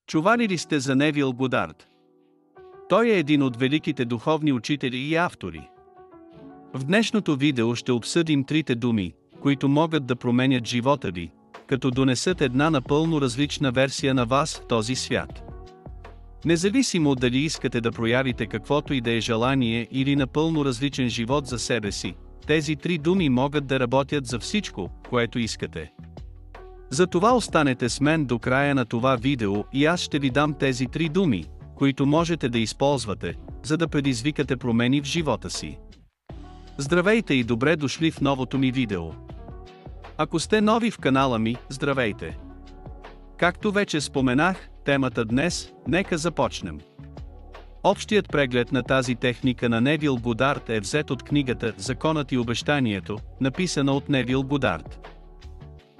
Чували ли сте за Невил Годард? Той е един от великите духовни учители и автори. В днешното видео ще обсъдим трите думи, които могат да променят живота ви, като донесат една напълно различна версия на вас в този свят. Независимо дали искате да проявите каквото и да е желание или напълно различен живот за себе си, тези три думи могат да работят за всичко, което искате. Затова останете с мен до края на това видео и аз ще ви дам тези три думи, които можете да използвате, за да предизвикате промени в живота си. Здравейте и добре дошли в новото ми видео. Ако сте нови в канала ми, здравейте! Както вече споменах, темата днес, нека започнем. Общият преглед на тази техника на Невил Годард е взет от книгата «Законът и обещанието», написана от Невил Годард.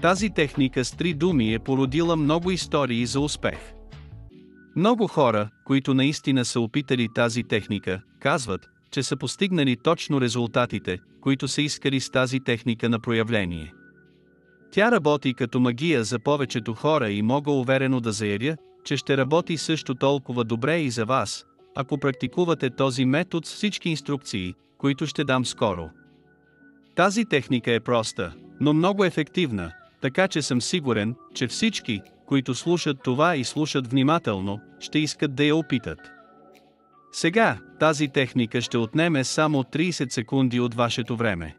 Тази техника с три думи е породила много истории за успех. Много хора, които наистина са опитали тази техника, казват, че са постигнали точно резултатите, които са искали с тази техника на проявление. Тя работи като магия за повечето хора и мога уверено да заявя, че ще работи също толкова добре и за вас, ако практикувате този метод с всички инструкции, които ще дам скоро. Тази техника е проста, но много ефективна, така че съм сигурен, че всички, които слушат това и слушат внимателно, ще искат да я опитат. Сега, тази техника ще отнеме само 30 секунди от вашето време.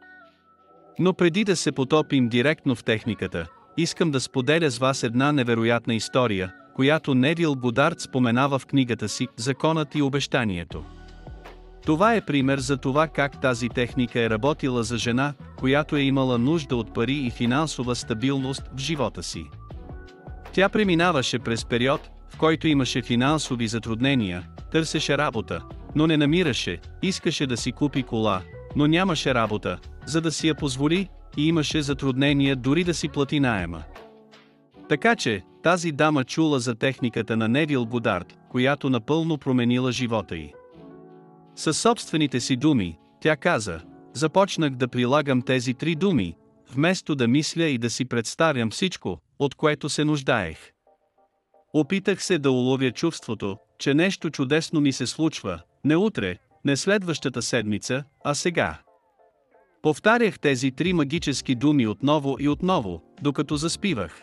Но преди да се потопим директно в техниката, искам да споделя с вас една невероятна история, която Невил Годард споменава в книгата си «Законът и обещанието». Това е пример за това как тази техника е работила за жена, която е имала нужда от пари и финансова стабилност в живота си. Тя преминаваше през период, в който имаше финансови затруднения, търсеше работа, но не намираше, искаше да си купи кола, но нямаше работа, за да си я позволи, и имаше затруднения дори да си плати наема. Така че, тази дама чула за техниката на Невил Годард, която напълно променила живота й. Със собствените си думи, тя каза: започнах да прилагам тези три думи, вместо да мисля и да си представям всичко, от което се нуждаех. Опитах се да уловя чувството, че нещо чудесно ми се случва, не утре, не следващата седмица, а сега. Повтарях тези три магически думи отново и отново, докато заспивах.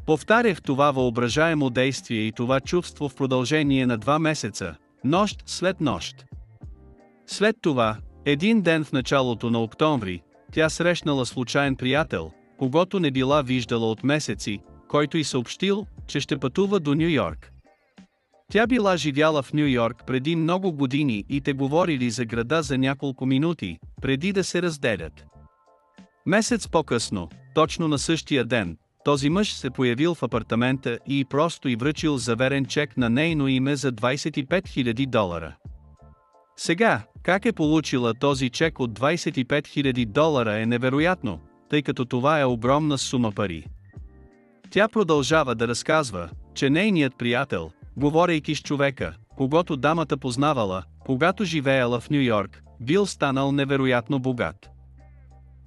Повтарях това въображаемо действие и това чувство в продължение на 2 месеца, нощ след нощ. След това, един ден в началото на октомври, тя срещнала случайен приятел, когото не била виждала от месеци, който й съобщил, че ще пътува до Ню Йорк. Тя била живяла в Ню Йорк преди много години и те говорили за града за няколко минути, преди да се разделят. Месец по-късно, точно на същия ден, този мъж се появил в апартамента и просто й връчил заверен чек на нейно име за $25 000. Сега, как е получила този чек от $25 000 е невероятно, тъй като това е огромна сума пари. Тя продължава да разказва, че нейният приятел, говорейки с човека, когото дамата познавала, когато живеела в Ню Йорк, бил станал невероятно богат.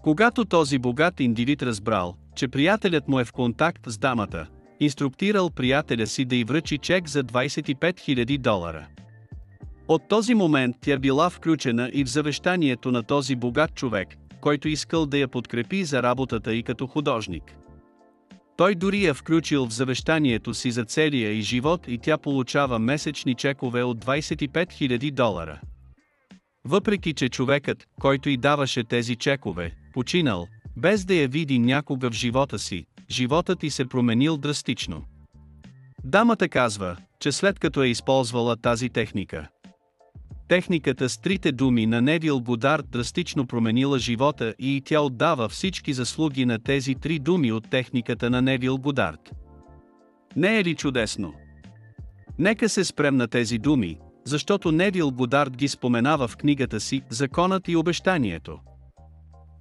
Когато този богат индивид разбрал, че приятелят му е в контакт с дамата, инструктирал приятеля си да й връчи чек за $25 000. От този момент тя била включена и в завещанието на този богат човек, който искал да я подкрепи за работата й като художник. Той дори я включил в завещанието си за целия й живот и тя получава месечни чекове от $25 000. Въпреки че човекът, който й даваше тези чекове, починал, без да я види някога в живота си, животът й се променил драстично. Дамата казва, че след като е използвала тази техника, техниката с трите думи на Невил Годард драстично променила живота и тя отдава всички заслуги на тези три думи от техниката на Невил Годард. Не е ли чудесно? Нека се спрем на тези думи, защото Невил Годард ги споменава в книгата си «Законът и обещанието».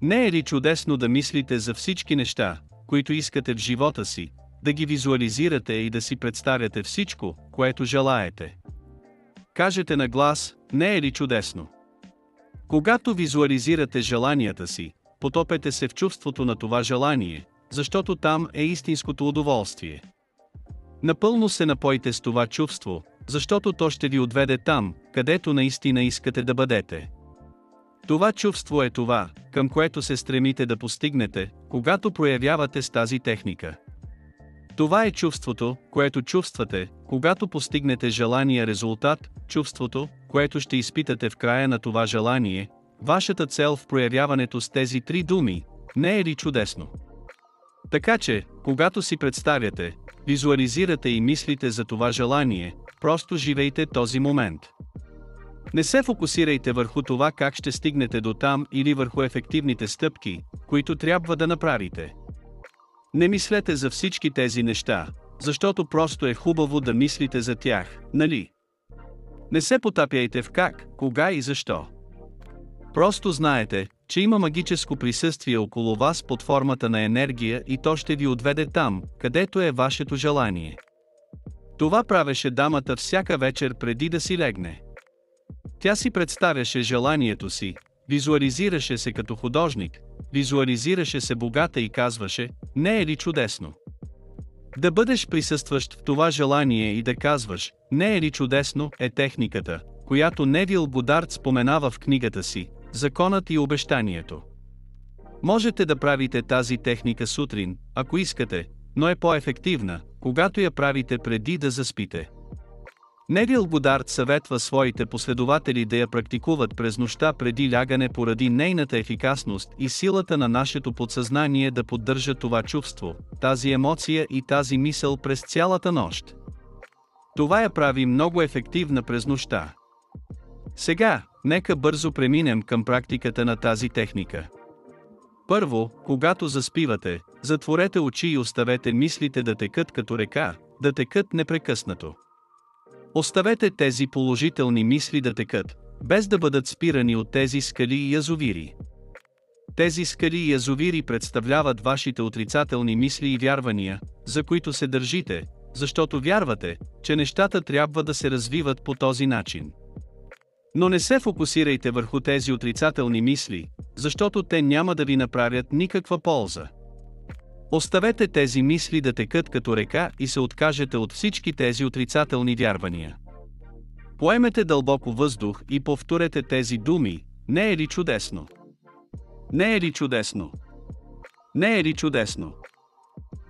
Не е ли чудесно да мислите за всички неща, които искате в живота си, да ги визуализирате и да си представяте всичко, което желаете? Кажете на глас: не е ли чудесно? Когато визуализирате желанията си, потопете се в чувството на това желание, защото там е истинското удоволствие. Напълно се напойте с това чувство, защото то ще ви отведе там, където наистина искате да бъдете. Това чувство е това, към което се стремите да постигнете, когато проявявате с тази техника. Това е чувството, което чувствате, когато постигнете желания резултат, чувството, което ще изпитате в края на това желание, вашата цел в проявяването с тези три думи. Не е ли чудесно? Така че, когато си представяте, визуализирате и мислите за това желание, просто живейте този момент. Не се фокусирайте върху това как ще стигнете до там или върху ефективните стъпки, които трябва да направите. Не мислете за всички тези неща, защото просто е хубаво да мислите за тях, нали? Не се потапяйте в как, кога и защо. Просто знаете, че има магическо присъствие около вас под формата на енергия и то ще ви отведе там, където е вашето желание. Това правеше дамата всяка вечер преди да си легне. Тя си представяше желанието си, визуализираше се като художник, визуализираше се богата и казваше: не е ли чудесно? Да бъдеш присъстващ в това желание и да казваш: не е ли чудесно, е техниката, която Невил Годард споменава в книгата си «Законът и обещанието». Можете да правите тази техника сутрин, ако искате, но е по-ефективна, когато я правите преди да заспите. Невил Годард съветва своите последователи да я практикуват през нощта преди лягане поради нейната ефикасност и силата на нашето подсъзнание да поддържа това чувство, тази емоция и тази мисъл през цялата нощ. Това я прави много ефективна през нощта. Сега, нека бързо преминем към практиката на тази техника. Първо, когато заспивате, затворете очи и оставете мислите да текат като река, да текат непрекъснато. Оставете тези положителни мисли да текат, без да бъдат спирани от тези скали и язовири. Тези скали и язовири представляват вашите отрицателни мисли и вярвания, за които се държите, защото вярвате, че нещата трябва да се развиват по този начин. Но не се фокусирайте върху тези отрицателни мисли, защото те няма да ви направят никаква полза. Оставете тези мисли да текат като река и се откажете от всички тези отрицателни вярвания. Поемете дълбоко въздух и повторете тези думи: не е ли чудесно? Не е ли чудесно? Не е ли чудесно?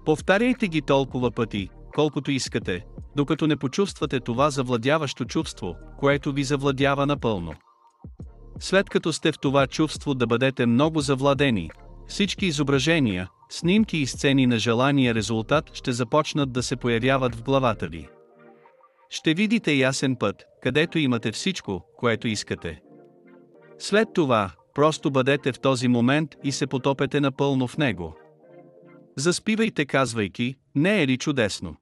Повтаряйте ги толкова пъти, колкото искате, докато не почувствате това завладяващо чувство, което ви завладява напълно. След като сте в това чувство да бъдете много завладени, всички изображения, снимки и сцени на желания резултат ще започнат да се появяват в главата ви. Ще видите ясен път, където имате всичко, което искате. След това, просто бъдете в този момент и се потопете напълно в него. Заспивайте казвайки: не е ли чудесно?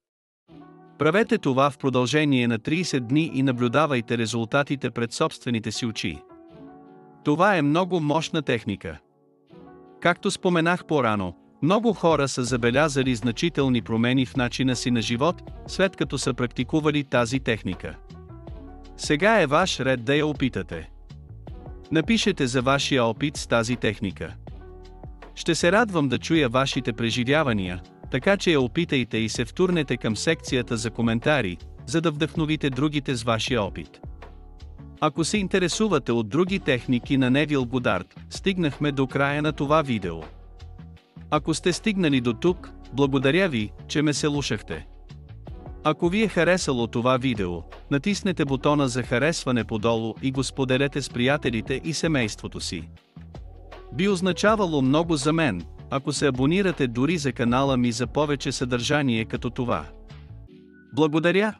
Правете това в продължение на 30 дни и наблюдавайте резултатите пред собствените си очи. Това е много мощна техника. Както споменах по-рано, много хора са забелязали значителни промени в начина си на живот, след като са практикували тази техника. Сега е ваш ред да я опитате. Напишете за вашия опит с тази техника. Ще се радвам да чуя вашите преживявания, така че я опитайте и се втурнете към секцията за коментари, за да вдъхновите другите с вашия опит. Ако се интересувате от други техники на Невил Годард, стигнахме до края на това видео. Ако сте стигнали до тук, благодаря ви, че ме слушахте. Ако ви е харесало това видео, натиснете бутона за харесване подолу и го споделете с приятелите и семейството си. Би означавало много за мен, ако се абонирате дори за канала ми за повече съдържание като това. Благодаря!